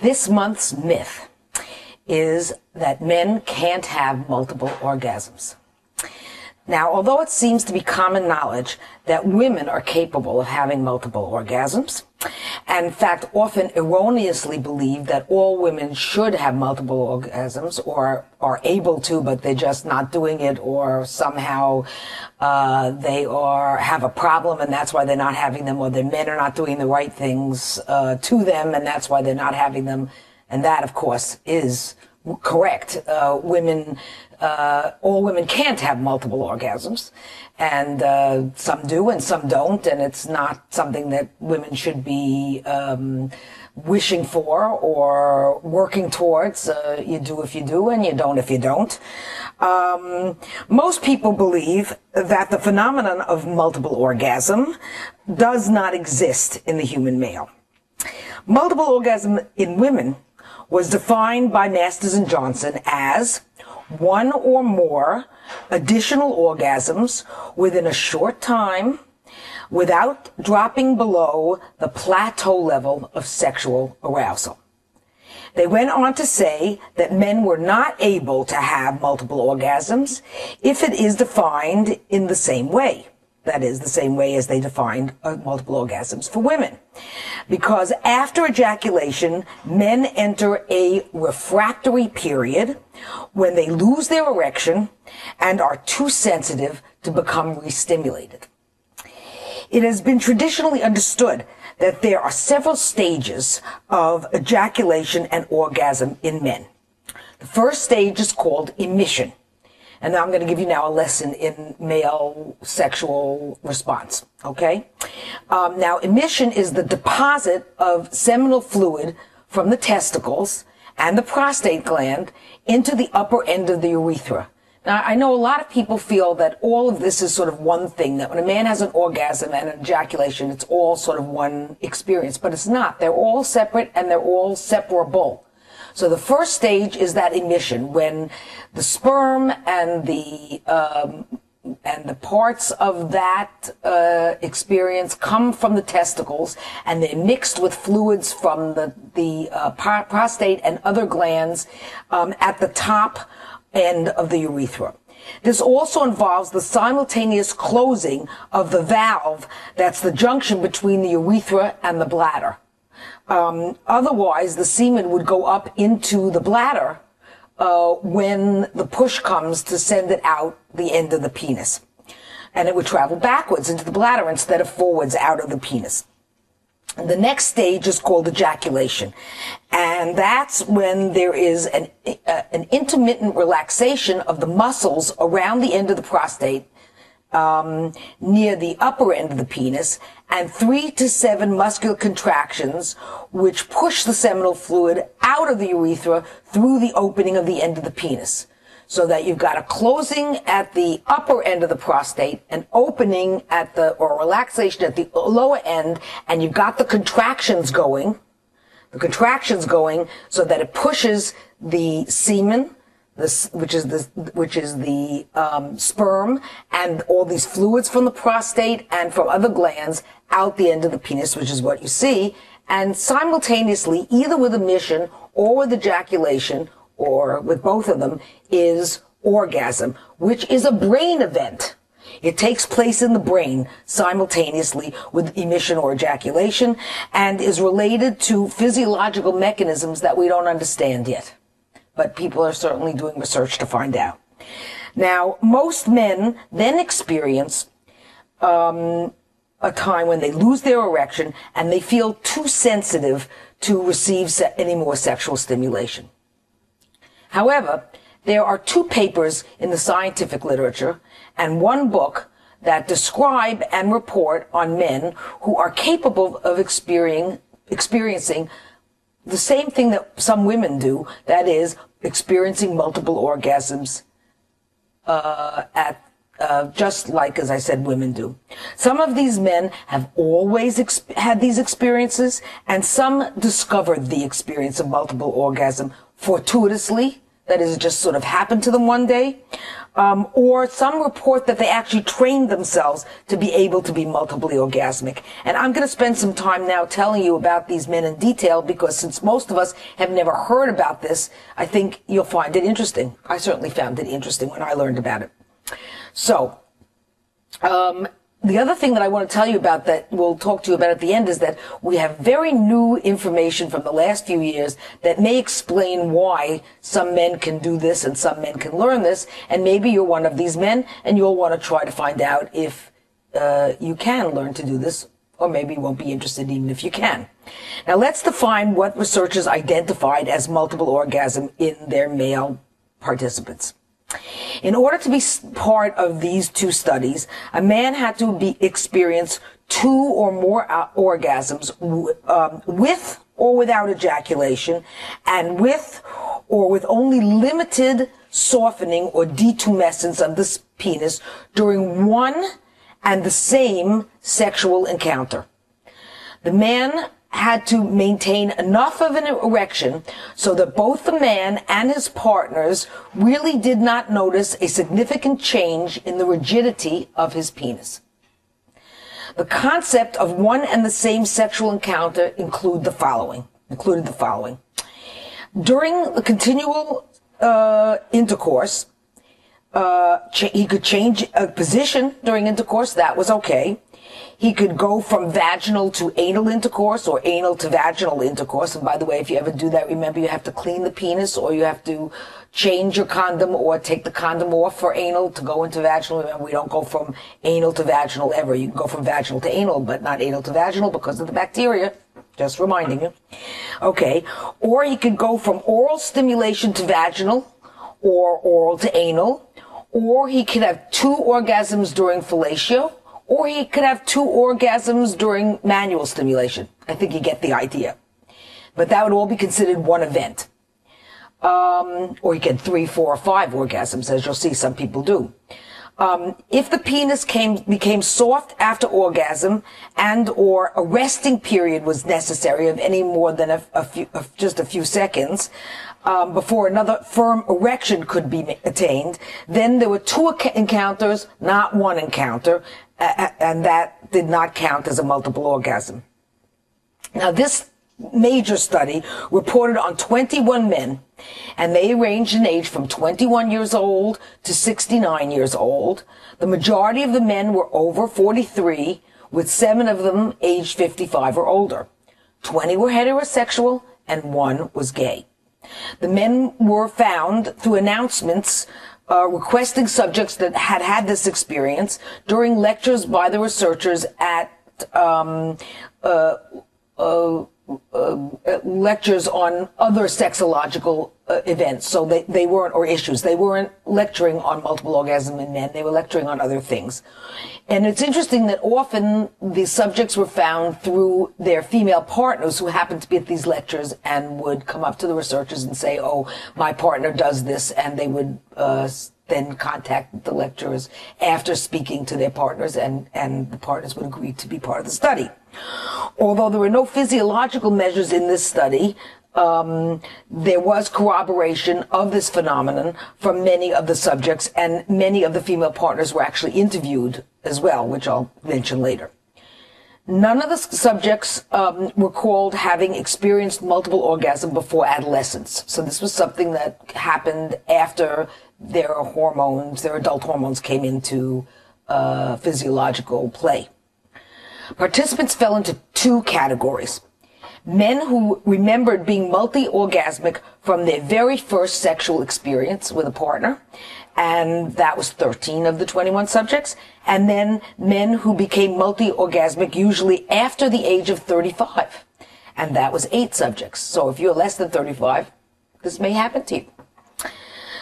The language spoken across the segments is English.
This month's myth is that men can't have multiple orgasms. Now, although it seems to be common knowledge that women are capable of having multiple orgasms, and in fact often erroneously believe that all women should have multiple orgasms or are able to, but they're just not doing it, or somehow they have a problem and that's why they're not having them, or their men are not doing the right things to them and that's why they're not having them. And that, of course, is correct. All women can't have multiple orgasms, and some do and some don't, and it's not something that women should be wishing for or working towards. You do if you do, and you don't if you don't. Most people believe that the phenomenon of multiple orgasm does not exist in the human male. Multiple orgasm in women was defined by Masters and Johnson as one or more additional orgasms within a short time without dropping below the plateau level of sexual arousal. They went on to say that men were not able to have multiple orgasms if it is defined in the same way. That is, the same way as they defined multiple orgasms for women. Because after ejaculation, men enter a refractory period when they lose their erection and are too sensitive to become re-stimulated. It has been traditionally understood that there are several stages of ejaculation and orgasm in men. The first stage is called emission. And I'm going to give you now a lesson in male sexual response, okay? Now, emission is the deposit of seminal fluid from the testicles and the prostate gland into the upper end of the urethra. Now, I know a lot of people feel that all of this is sort of one thing, that when a man has an orgasm and an ejaculation, it's all sort of one experience, but it's not. They're all separate and they're all separable. So the first stage is that emission, when the sperm and the parts of that experience come from the testicles, and they're mixed with fluids from the prostate and other glands at the top end of the urethra. This also involves the simultaneous closing of the valve that's the junction between the urethra and the bladder. Otherwise, the semen would go up into the bladder when the push comes to send it out the end of the penis. And it would travel backwards into the bladder instead of forwards out of the penis. And the next stage is called ejaculation. And that's when there is an intermittent relaxation of the muscles around the end of the prostate, near the upper end of the penis, and 3 to 7 muscular contractions which push the seminal fluid out of the urethra through the opening of the end of the penis. So that you've got a closing at the upper end of the prostate, an opening or relaxation at the lower end, and you've got the contractions going so that it pushes the semen, which is the sperm and all these fluids from the prostate and from other glands out the end of the penis, which is what you see, and simultaneously, either with emission or with ejaculation, or with both of them, is orgasm, which is a brain event. It takes place in the brain simultaneously with emission or ejaculation, and is related to physiological mechanisms that we don't understand yet. But people are certainly doing research to find out. Now, most men then experience a time when they lose their erection and they feel too sensitive to receive any more sexual stimulation. However, there are 2 papers in the scientific literature and 1 book that describe and report on men who are capable of experiencing the same thing that some women do, that is, experiencing multiple orgasms just like, as I said, women do. Some of these men have always had these experiences, and some discovered the experience of multiple orgasm fortuitously. That is, it just sort of happened to them one day. or some report that they actually trained themselves to be able to be multiply orgasmic. And I'm going to spend some time now telling you about these men in detail, because since most of us have never heard about this, I think you'll find it interesting. I certainly found it interesting when I learned about it. So, the other thing that I want to tell you about that we'll talk to you about at the end is that we have very new information from the last few years that may explain why some men can do this and some men can learn this. And maybe you're one of these men and you'll want to try to find out if you can learn to do this, or maybe you won't be interested even if you can. Now let's define what researchers identified as multiple orgasm in their male participants. In order to be part of these two studies, a man had to experience 2 or more orgasms with or without ejaculation, and with or with only limited softening or detumescence of the penis during one and the same sexual encounter. The man had to maintain enough of an erection so that both the man and his partners really did not notice a significant change in the rigidity of his penis. The concept of one and the same sexual encounter included the following. During the continual intercourse, he could change a position during intercourse. That was okay. He could go from vaginal to anal intercourse, or anal to vaginal intercourse. And by the way, if you ever do that, remember you have to clean the penis, or you have to change your condom or take the condom off for anal to go into vaginal. Remember, we don't go from anal to vaginal ever. You can go from vaginal to anal, but not anal to vaginal because of the bacteria. Just reminding you. Okay. Or he could go from oral stimulation to vaginal, or oral to anal. Or he could have 2 orgasms during fellatio. Or he could have 2 orgasms during manual stimulation. I think you get the idea. But that would all be considered one event. Or he could 3, 4, or 5 orgasms, as you'll see some people do. If the penis became soft after orgasm, and or a resting period was necessary of any more than just a few seconds, before another firm erection could be attained, then there were 2 encounters, not 1 encounter, and that did not count as a multiple orgasm. Now, this major study reported on 21 men, and they ranged in age from 21 years old to 69 years old. The majority of the men were over 43, with 7 of them aged 55 or older. 20 were heterosexual, and 1 was gay. The men were found through announcements requesting subjects that had this experience during lectures by the researchers at lectures on other sexological events. So they weren't, or issues. They weren't lecturing on multiple orgasm in men. They were lecturing on other things. And it's interesting that often the subjects were found through their female partners who happened to be at these lectures and would come up to the researchers and say, oh, my partner does this, and they would then contact the lecturers after speaking to their partners, and the partners would agree to be part of the study. Although there were no physiological measures in this study, there was corroboration of this phenomenon from many of the subjects, and many of the female partners were actually interviewed as well, which I'll mention later. None of the subjects recalled having experienced multiple orgasm before adolescence. So this was something that happened after their hormones, their adult hormones, came into physiological play. Participants fell into 2 categories. Men who remembered being multi-orgasmic from their very first sexual experience with a partner, and that was 13 of the 21 subjects, and then men who became multi-orgasmic usually after the age of 35, and that was 8 subjects. So if you're less than 35, this may happen to you.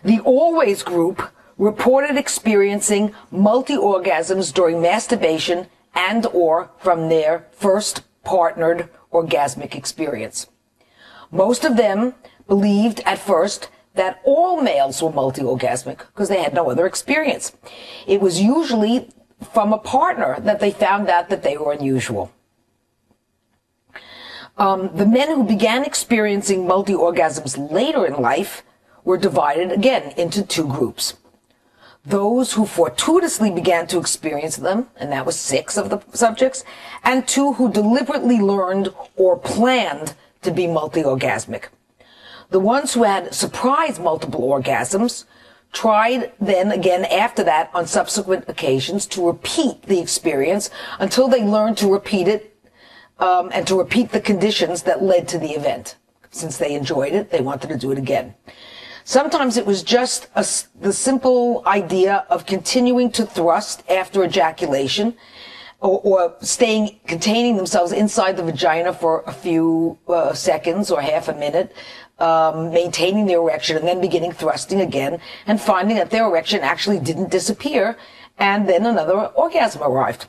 The always group reported experiencing multi-orgasms during masturbation and or from their first partnered orgasmic experience. Most of them believed at first that all males were multi-orgasmic because they had no other experience. It was usually from a partner that they found out that they were unusual. The men who began experiencing multi-orgasms later in life were divided again into 2 groups. those who fortuitously began to experience them, and that was 6 of the subjects, and 2 who deliberately learned or planned to be multi-orgasmic. The ones who had surprise multiple orgasms tried then again after that on subsequent occasions to repeat the experience until they learned to repeat it and to repeat the conditions that led to the event. Since they enjoyed it, they wanted to do it again. Sometimes it was just the simple idea of continuing to thrust after ejaculation or containing themselves inside the vagina for a few seconds or half a minute, maintaining their erection and then beginning thrusting again and finding that their erection actually didn't disappear, and then another orgasm arrived.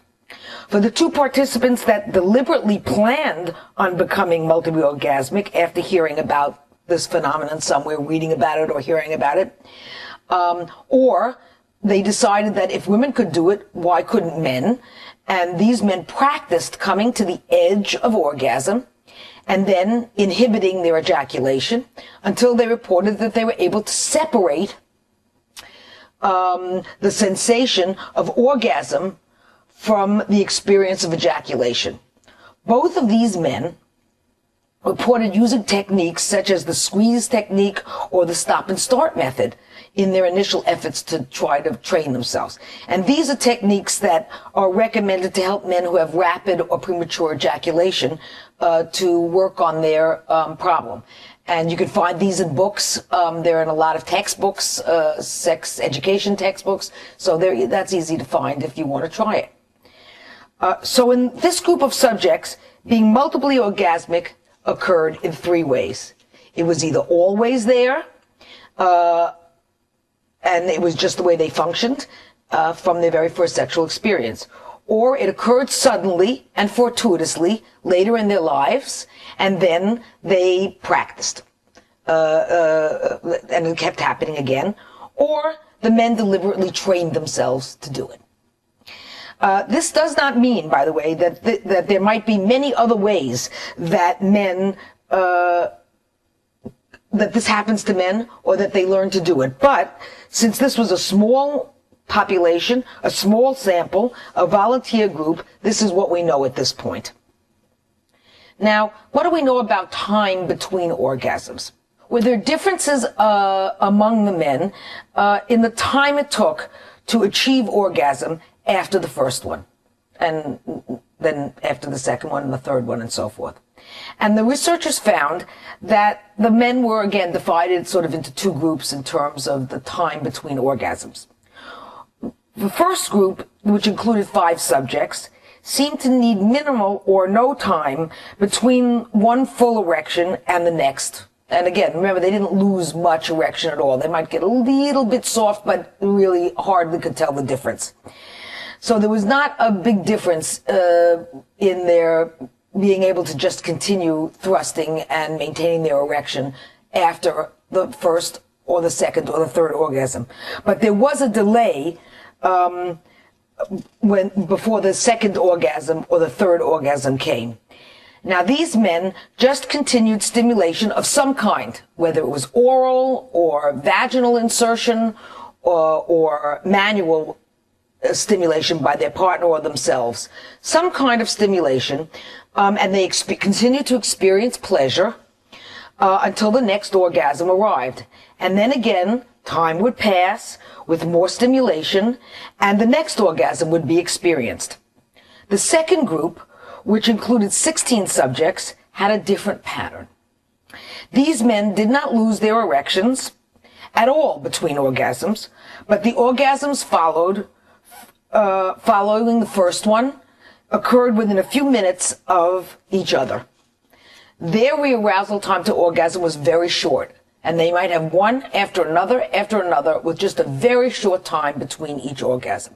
For the 2 participants that deliberately planned on becoming multi-orgasmic after hearing about this phenomenon somewhere, reading about it or hearing about it, or they decided that if women could do it, why couldn't men? And these men practiced coming to the edge of orgasm and then inhibiting their ejaculation until they reported that they were able to separate the sensation of orgasm from the experience of ejaculation. Both of these men reported using techniques such as the squeeze technique or the stop and start method in their initial efforts to try to train themselves. And these are techniques that are recommended to help men who have rapid or premature ejaculation to work on their problem. And you can find these in books. They're in a lot of textbooks, sex education textbooks. So that's easy to find if you want to try it. So in this group of subjects, being multiply orgasmic occurred in 3 ways. It was either always there, and it was just the way they functioned from their very first sexual experience. Or it occurred suddenly and fortuitously later in their lives, and then they practiced. And it kept happening again. Or the men deliberately trained themselves to do it. This does not mean, by the way, that there might be many other ways that men, that this happens to men or that they learn to do it. But since this was a small population, a small sample, a volunteer group, this is what we know at this point. Now, what do we know about time between orgasms? Were there differences among the men in the time it took to achieve orgasm after the first one, and then after the second one and the third one and so forth? And the researchers found that the men were again divided sort of into 2 groups in terms of the time between orgasms. The first group, which included 5 subjects, seemed to need minimal or no time between one full erection and the next. And again, remember, they didn't lose much erection at all. They might get a little bit soft, but really hardly could tell the difference. So there was not a big difference in their being able to just continue thrusting and maintaining their erection after the first or the second or the third orgasm. But there was a delay before the second orgasm or the third orgasm came. Now, these men just continued stimulation of some kind, whether it was oral or vaginal insertion or manual stimulation by their partner or themselves, some kind of stimulation, and they continued to experience pleasure until the next orgasm arrived. And then again, time would pass with more stimulation, and the next orgasm would be experienced. The second group, which included 16 subjects, had a different pattern. These men did not lose their erections at all between orgasms, but the orgasms following the first one occurred within a few minutes of each other. Their rearousal time to orgasm was very short, and they might have one after another with just a very short time between each orgasm.